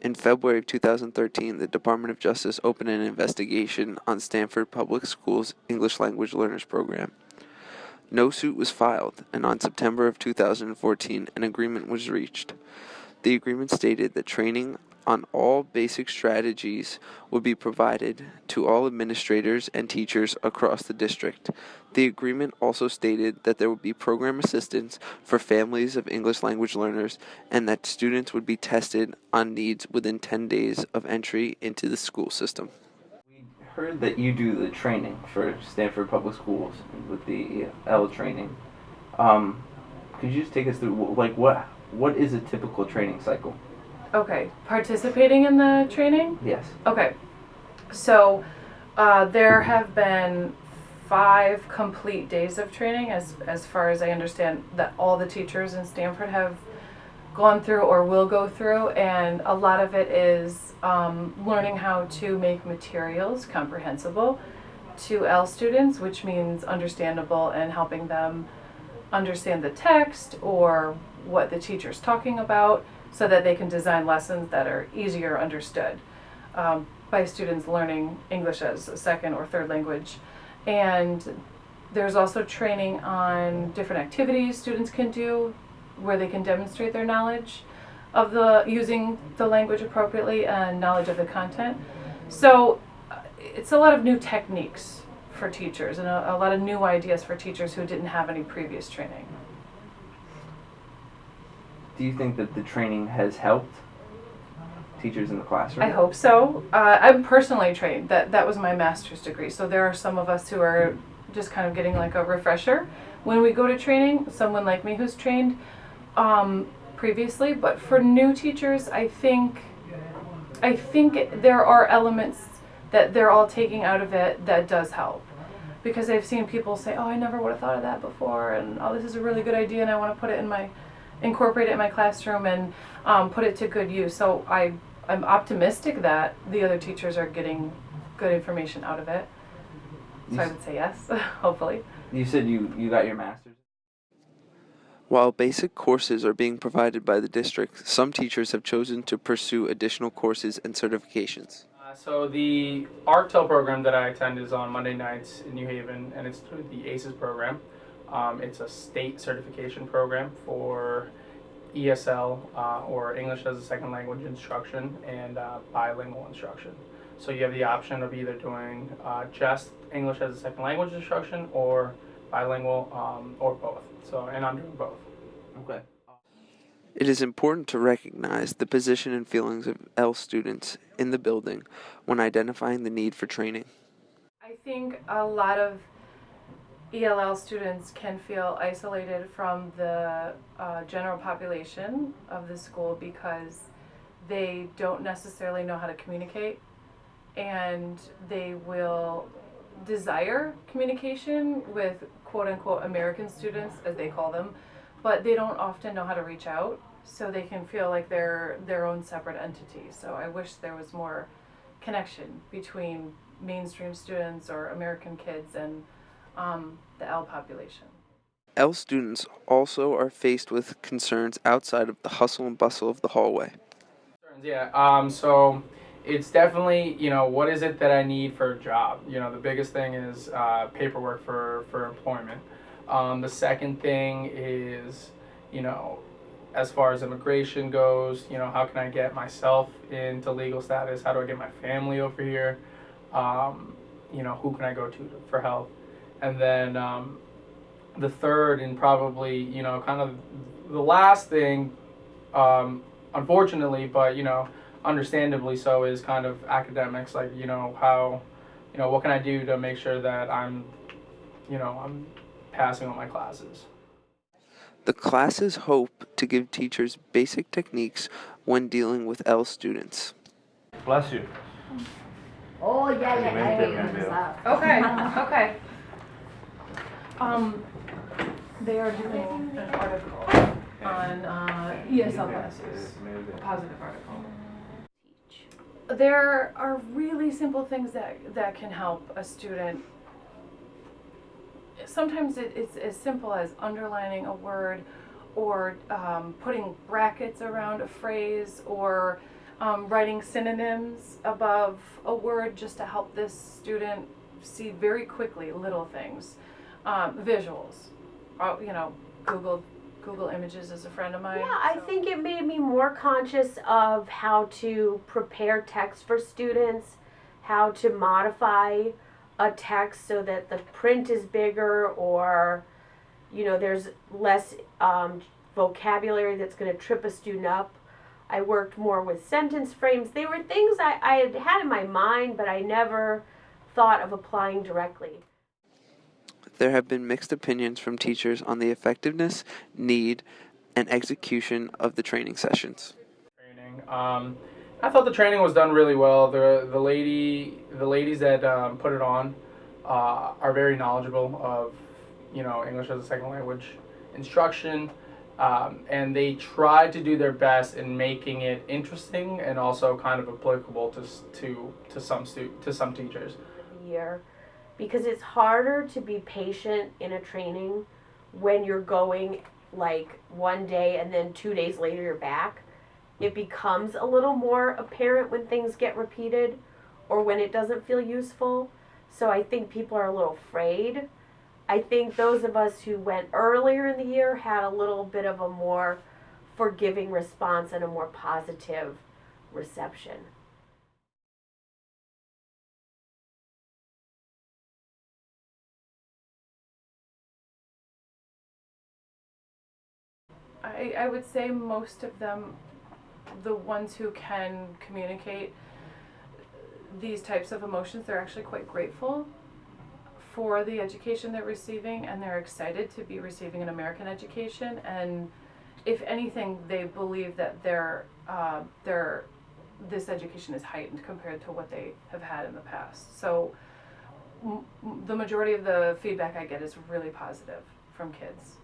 In February of 2013, the Department of Justice opened an investigation on Stanford Public Schools' English Language Learners Program. No suit was filed, and on September of 2014, an agreement was reached. The agreement stated that training on all basic strategies would be provided to all administrators and teachers across the district. The agreement also stated that there would be program assistance for families of English language learners and that students would be tested on needs within 10 days of entry into the school system. We heard that you do the training for Stanford Public Schools with the L training. Could you just take us through, like, what is a typical training cycle? Okay, participating in the training? Yes. Okay, so there have been 5 complete days of training, as far as I understand, that all the teachers in Stanford have gone through or will go through, and a lot of it is learning how to make materials comprehensible to L students, which means understandable and helping them understand the text or what the teacher's talking about, so that they can design lessons that are easier understood by students learning English as a second or third language. And there's also training on different activities students can do where they can demonstrate their knowledge of using the language appropriately and knowledge of the content. So it's a lot of new techniques for teachers and a lot of new ideas for teachers who didn't have any previous training. Do you think that the training has helped teachers in the classroom? I hope so. I'm personally trained. That was my master's degree. So there are some of us who are just kind of getting like a refresher when we go to training. Someone like me who's trained previously. But for new teachers, I think there are elements that they're all taking out of it that does help. Because I've seen people say, "Oh, I never would have thought of that before," and "Oh, this is a really good idea, and I want to incorporate it in my classroom and put it to good use." So I'm optimistic that the other teachers are getting good information out of it. So I would say yes, hopefully. You said you got your master's? While basic courses are being provided by the district, some teachers have chosen to pursue additional courses and certifications. So the ArcTel program that I attend is on Monday nights in New Haven, and it's through the ACES program. It's a state certification program for ESL, or English as a Second Language instruction, and bilingual instruction. So you have the option of either doing just English as a Second Language instruction or bilingual, or both. And I'm doing both. Okay. It is important to recognize the position and feelings of L students in the building when identifying the need for training. I think a lot of ELL students can feel isolated from the general population of the school because they don't necessarily know how to communicate, and they will desire communication with quote-unquote American students, as they call them, but they don't often know how to reach out, so they can feel like they're their own separate entity. So I wish there was more connection between mainstream students or American kids and the L population. L students also are faced with concerns outside of the hustle and bustle of the hallway. Yeah, so it's definitely, what is it that I need for a job? The biggest thing is paperwork for employment. The second thing is, as far as immigration goes, how can I get myself into legal status? How do I get my family over here? Who can I go to for help? And then the third, and probably, kind of the last thing, unfortunately, but, understandably so, is kind of academics. Like, what can I do to make sure that I'm passing all my classes? The classes hope to give teachers basic techniques when dealing with L students. Bless you. Oh, yeah. Okay. They are doing an article on ESL classes, a positive article. There are really simple things that can help a student. Sometimes it's as simple as underlining a word, or putting brackets around a phrase, or writing synonyms above a word just to help this student see very quickly little things. Visuals, Google Images is a friend of mine. Yeah, I think it made me more conscious of how to prepare text for students, how to modify a text so that the print is bigger, or there's less vocabulary that's going to trip a student up. I worked more with sentence frames. They were things I had in my mind, but I never thought of applying directly. There have been mixed opinions from teachers on the effectiveness, need, and execution of the training sessions. Training. I thought the training was done really well. The ladies that put it on are very knowledgeable of English as a second language instruction, and they tried to do their best in making it interesting and also kind of applicable to some teachers. Year, because it's harder to be patient in a training when you're going like one day and then 2 days later you're back. It becomes a little more apparent when things get repeated or when it doesn't feel useful. So I think people are a little afraid. I think those of us who went earlier in the year had a little bit of a more forgiving response and a more positive reception. I would say most of them, the ones who can communicate these types of emotions, they're actually quite grateful for the education they're receiving, and they're excited to be receiving an American education. And if anything, they believe that this education is heightened compared to what they have had in the past. So the majority of the feedback I get is really positive from kids.